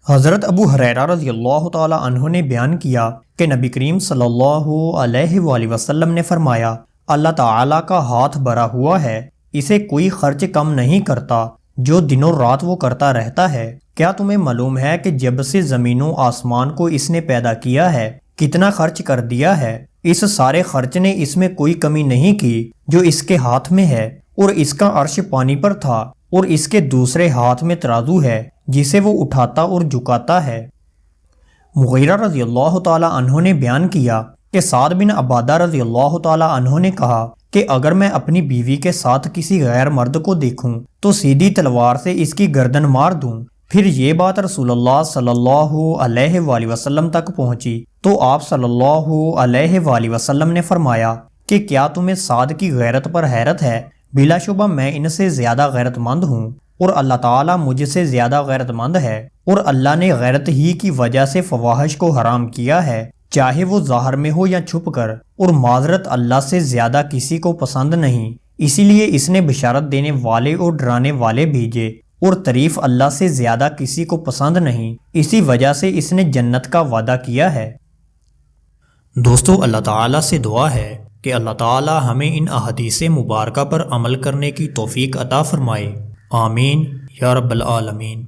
حضرت ابو ہریرہ رضی اللہ تعالی عنہ نے بیان کیا کہ نبی کریم صلی اللہ علیہ وآلہ وسلم نے فرمایا، اللہ تعالیٰ کا ہاتھ بھرا ہوا ہے، اسے کوئی خرچ کم نہیں کرتا، جو دنوں رات وہ کرتا رہتا ہے۔ کیا تمہیں معلوم ہے کہ جب سے زمین و آسمان کو اس نے پیدا کیا ہے کتنا خرچ کر دیا ہے؟ اس سارے خرچ نے اس میں کوئی کمی نہیں کی جو اس کے ہاتھ میں ہے، اور اس کا عرش پانی پر تھا، اور اس کے دوسرے ہاتھ میں ترازو ہے جسے وہ اٹھاتا اور جھکاتا ہے۔ مغیرہ رضی اللہ تعالی عنہ نے بیان کیا کہ سعد بن عبادہ رضی اللہ تعالی عنہ نے کہا کہ اگر میں اپنی بیوی کے ساتھ کسی غیر مرد کو دیکھوں تو سیدھی تلوار سے اس کی گردن مار دوں۔ پھر یہ بات رسول اللہ صلی اللہ علیہ وآلہ وسلم تک پہنچی تو آپ صلی اللہ علیہ وآلہ وسلم نے فرمایا کہ کیا تمہیں سعد کی غیرت پر حیرت ہے؟ بلا شبہ میں ان سے زیادہ غیرت مند ہوں، اور اللہ تعالیٰ مجھ سے زیادہ غیرت مند ہے، اور اللہ نے غیرت ہی کی وجہ سے فواحش کو حرام کیا ہے، چاہے وہ ظاہر میں ہو یا چھپ کر، اور معذرت اللہ سے زیادہ کسی کو پسند نہیں، اسی لیے اس نے بشارت دینے والے اور ڈرانے والے بھیجے، اور تعریف اللہ سے زیادہ کسی کو پسند نہیں، اسی وجہ سے اس نے جنت کا وعدہ کیا ہے۔ دوستو، اللہ تعالیٰ سے دعا ہے کہ اللہ تعالیٰ ہمیں ان احادیث مبارکہ پر عمل کرنے کی توفیق عطا فرمائے، آمین یا رب العالمین۔